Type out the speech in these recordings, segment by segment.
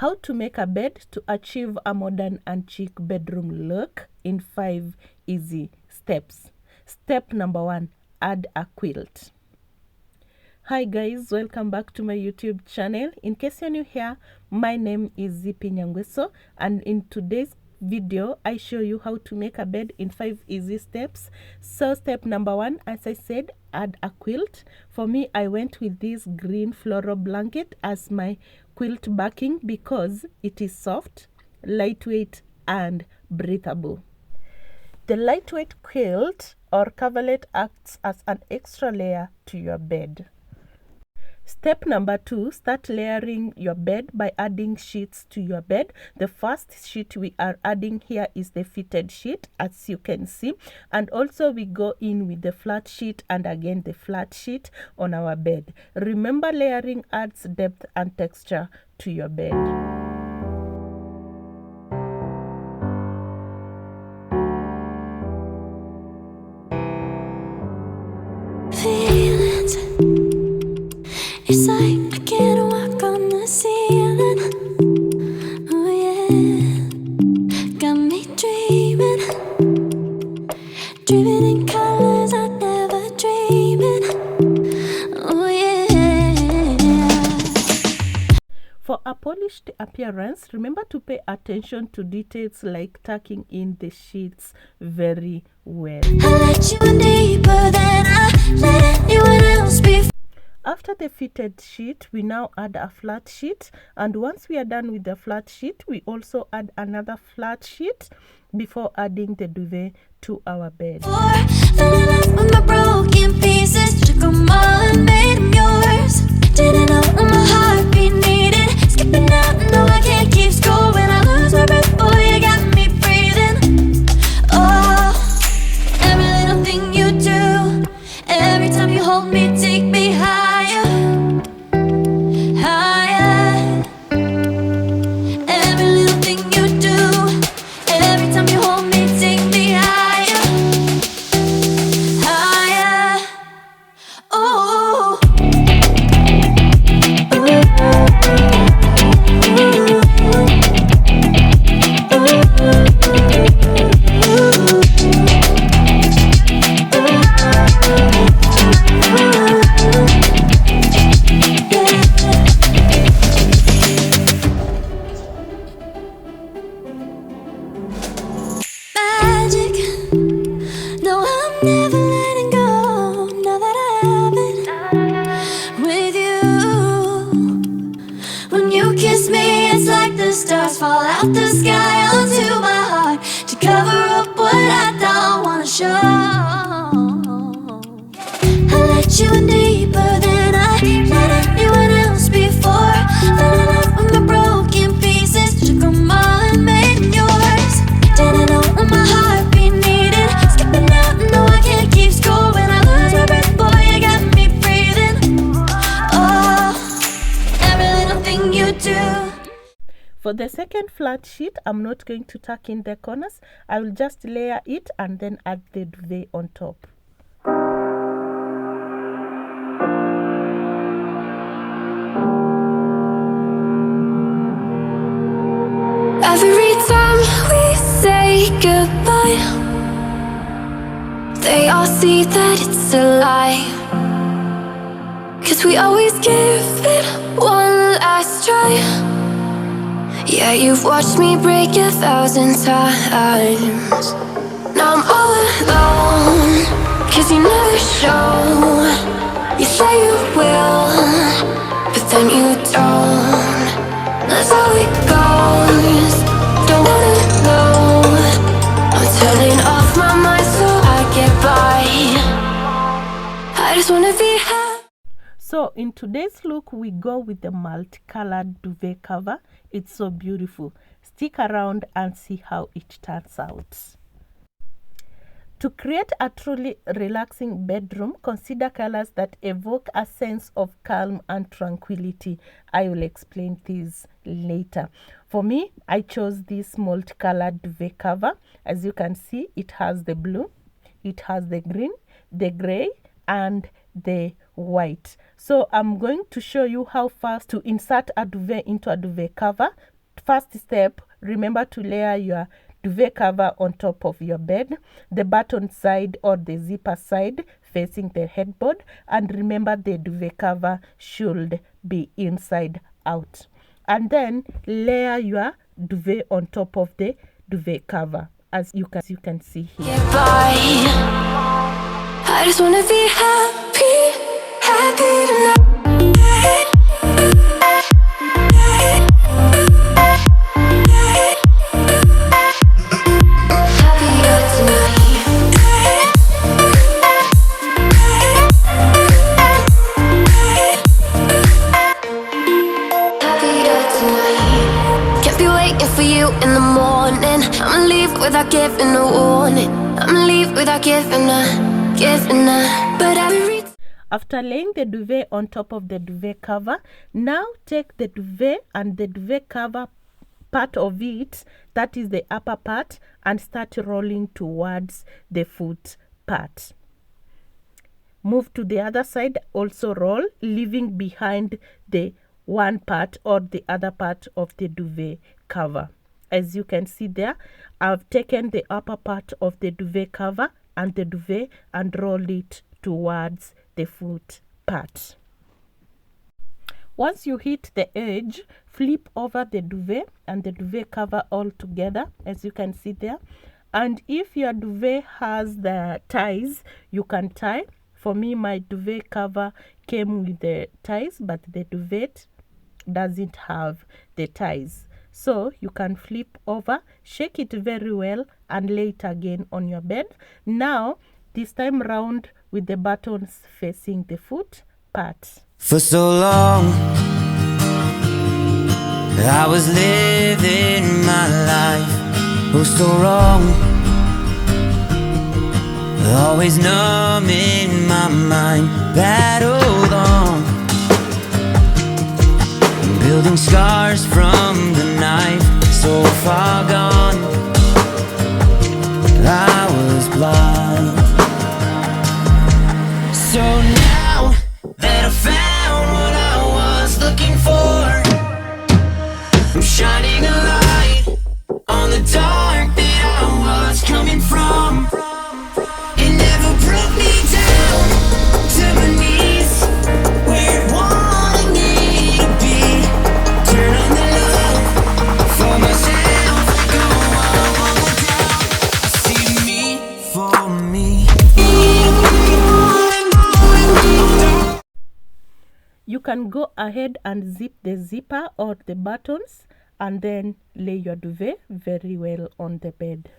How to make a bed to achieve a modern and chic bedroom look in 5 easy steps. Step number 1, add a quilt. Hi guys, welcome back to my YouTube channel. In case you're new here, my name is Zippy Nyangweso, and in today's video I show you how to make a bed in 5 easy steps. So step number 1, as I said, add a quilt. For me, I went with this green floral blanket as my quilt backing because it is soft, lightweight and breathable. The lightweight quilt or coverlet acts as an extra layer to your bed. Step number 2, start layering your bed by adding sheets to your bed. The first sheet we are adding here is the fitted sheet, as you can see, and also we go in with the flat sheet and again the flat sheet on our bed. Remember, layering adds depth and texture to your bed. It's like I can't walk on the ceiling. Oh yeah, got me dreaming, dreaming in colors I never dreamed. Oh yeah. For a polished appearance, remember to pay attention to details like tucking in the sheets very well. I let you in deeper than I let anyone else before. After the fitted sheet, we now add a flat sheet, and once we are done with the flat sheet, we also add another flat sheet before adding the duvet to our bed. Fell in love with my broken pieces, took them all and made them yours. Didn't know what my heartbeat needed, skipping out, no I can't keep score. When I lose my breath, boy, you got me breathing. Oh, every little thing you do, every time you hold me, take me high. Stars fall out the sky onto my heart to cover up what I don't wanna show. I let you in deeper than I let anyone else before. Fell in love with my broken pieces, took them all and made them yours. Didn't know what my heartbeat needed, skipping out, no I can't keep score. When I lose my breath, boy, you got me breathing. Oh, every little thing you do. For the second flat sheet, I'm not going to tuck in the corners. I will just layer it and then add the duvet on top. Every time we say goodbye, they all see that it's a lie. 'Cause we always give it one last try. Yeah, you've watched me break 1,000 times. Now I'm all alone, 'cause you never show. You say you will, but then you don't. That's how it goes, don't wanna know. I'm turning off my mind so I get by. I just wanna be happy. So in today's look, we go with the multicolored duvet cover. It's so beautiful. Stick around and see how it turns out. To create a truly relaxing bedroom, consider colors that evoke a sense of calm and tranquility. I will explain this later. For me, I chose this multicolored duvet cover. As you can see, it has the blue, it has the green, the gray, and the white. So I'm going to show you how fast to insert a duvet into a duvet cover First step, remember to layer your duvet cover on top of your bed, the button side or the zipper side facing the headboard, and remember the duvet cover should be inside out. And then layer your duvet on top of the duvet cover, as you can see here. I just wanna be happy tonight. For you in the morning, I'ma leave without giving a warning. I'ma leave without giving a. But after laying the duvet on top of the duvet cover, now take the duvet and the duvet cover part of it, that is the upper part, and start rolling towards the foot part. Move to the other side, also roll, leaving behind the one part or the other part of the duvet cover. As you can see there, I've taken the upper part of the duvet cover and the duvet and roll it towards the foot part. Once you hit the edge, flip over the duvet and the duvet cover all together, as you can see there. And if your duvet has the ties, you can tie. For me, my duvet cover came with the ties, but the duvet doesn't have the ties. So you can flip over, shake it very well, and lay it again on your bed. Now, this time round with the buttons facing the foot part. For so long, I was living my life, oh so wrong, always numb in my mind, battled on, building scars from the knife, so far gone, I was blind. So now that I found what I was looking for, I'm shining a light on the dark that I was coming from. It never brought me down to my knees, where it wanted me to be. Turn on the love for myself, go on down. I see me for me. You can go ahead and zip the zipper or the buttons and then lay your duvet very well on the bed.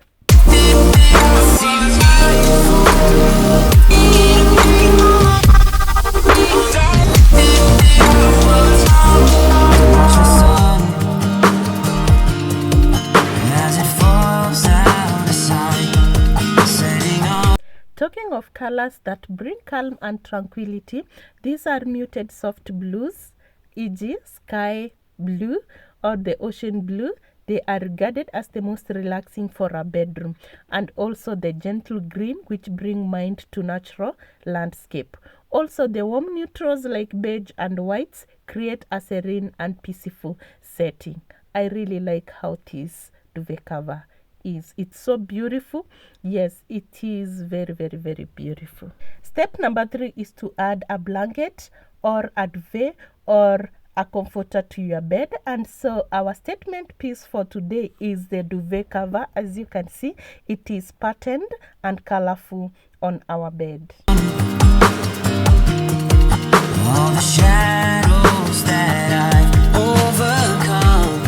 Talking of colors that bring calm and tranquility, these are muted soft blues, e.g. sky blue or the ocean blue. They are regarded as the most relaxing for a bedroom, and also the gentle green, which bring mind to natural landscape. Also the warm neutrals like beige and whites create a serene and peaceful setting. I really like how this duvet cover is. It's so beautiful. Yes, it is very, very, very beautiful. Step number 3 is to add a blanket or a duvet or a comforter to your bed. And so our statement piece for today is the duvet cover. As you can see, it is patterned and colorful on our bed. All the shadows that I've overcome,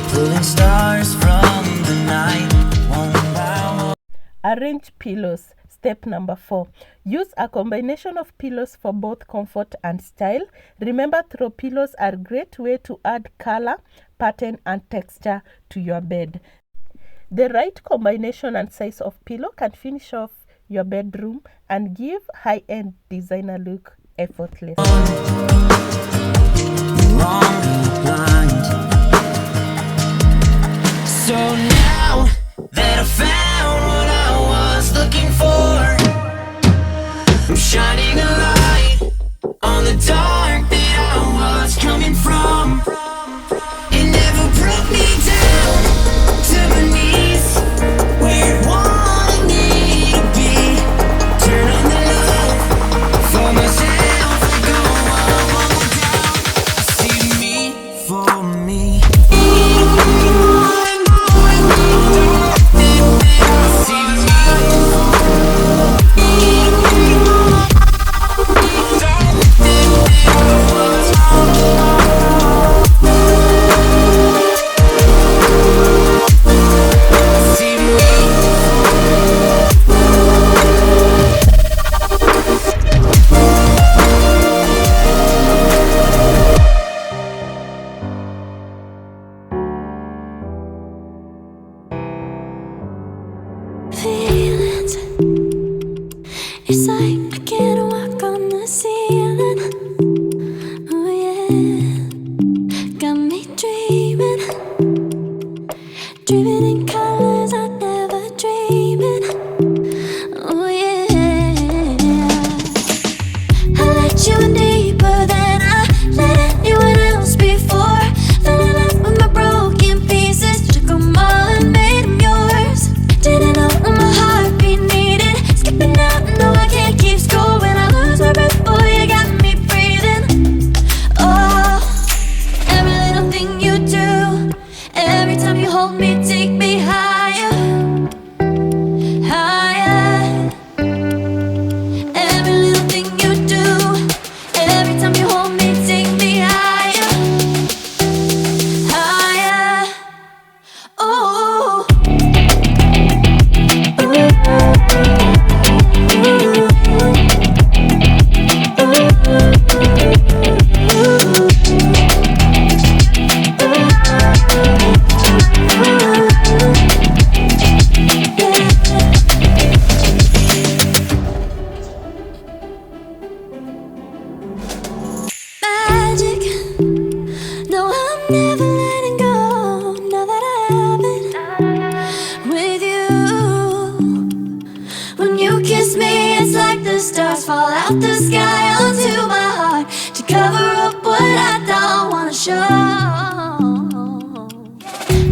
pulling stars from the night, one by one. Arrange pillows. Step number 4. Use a combination of pillows for both comfort and style. Remember, throw pillows are a great way to add color, pattern, and texture to your bed. The right combination and size of pillow can finish off your bedroom and give high-end designer look effortless. So now that I found what I was looking for, I'm shining a light on the dark that I was coming from. out the sky onto my heart to cover up what I don't wanna show.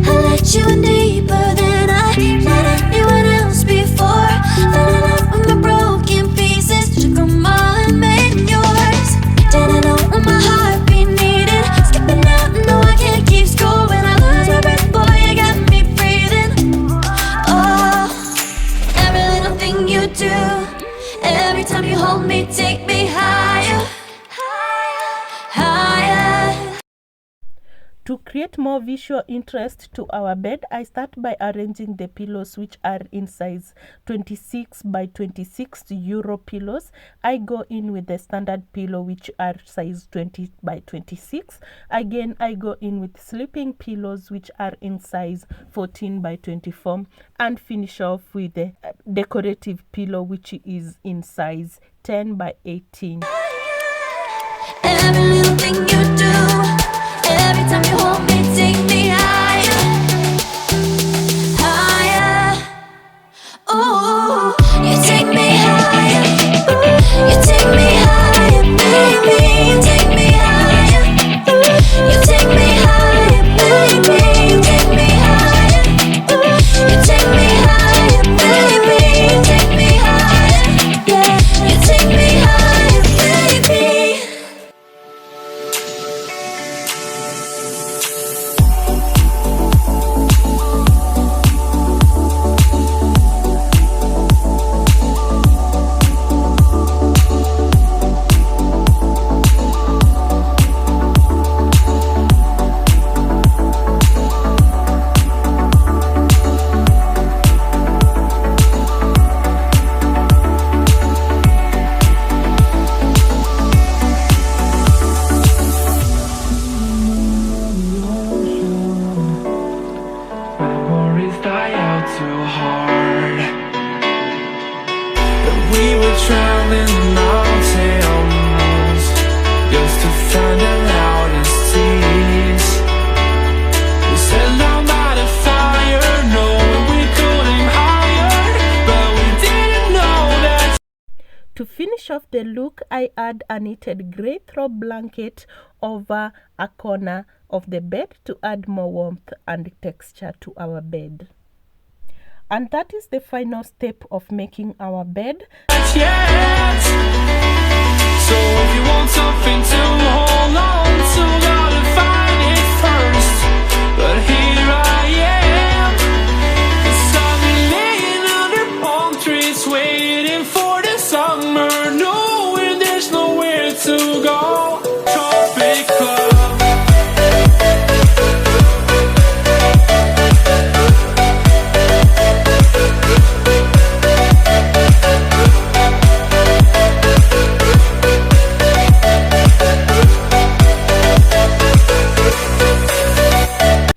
I let you in deeper than I let anyone else before. Fell in love with my broken pieces, took them all and made them yours. Didn't know what my heartbeat needed, skipping out, no I can't keep score. When I lose my breath, boy, you got me breathing. Oh, every little thing you do, every time you hold me, take me higher, higher. To create more visual interest to our bed, I start by arranging the pillows, which are in size 26 by 26 Euro pillows. I go in with the standard pillow, which are size 20 by 26. Again, I go in with sleeping pillows, which are in size 14 by 24, and finish off with the decorative pillow, which is in size 10 by 18. Every little thing you do, every time you hold me, take me higher, higher. Ooh, you take me higher. Ooh, you take me higher, baby. You take me higher. Ooh, you take me higher, baby. You take me higher. Ooh, you take me higher, baby. You take me higher. Yeah, you take me higher, baby. Memories die out too hard. But we were traveling the mountains just to find the loudest tears. We set down by the fire, knowing we couldn't higher, but we didn't know that. To finish off the look, I add a knitted grey throw blanket over a corner of the bed to add more warmth and texture to our bed. And that is the final step of making our bed. Yet. So if you want something to hold on to, gotta find it first. But here I am, 'cause I've been laying under palm trees, waiting for the summer, knowing there's nowhere to go. Tropic club.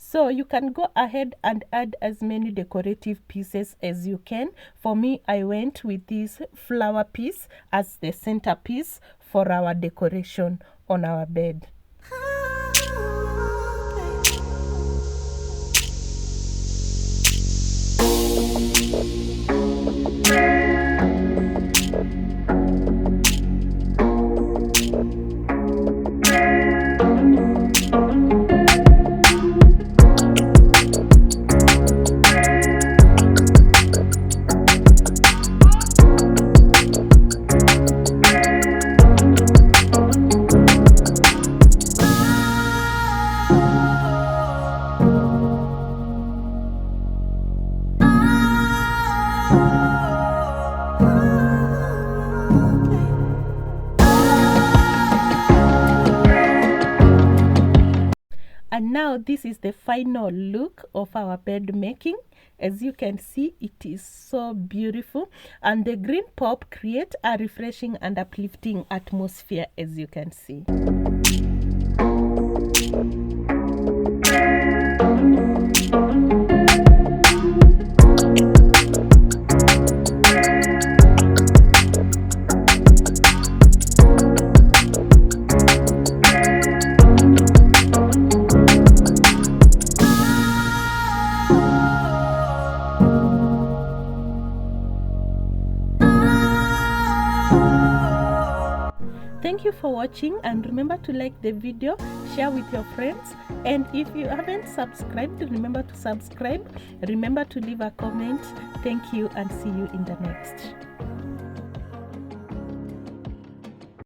So you can go ahead and add as many decorative pieces as you can. For me, I went with this flower piece as the centerpiece for our decoration on our bed. And now this is the final look of our bed making. As you can see, it is so beautiful, and the green pop creates a refreshing and uplifting atmosphere, as you can see. Thank you for watching, and remember to like the video, share with your friends, and if you haven't subscribed, remember to subscribe. Remember to leave a comment. Thank you, and see you in the next.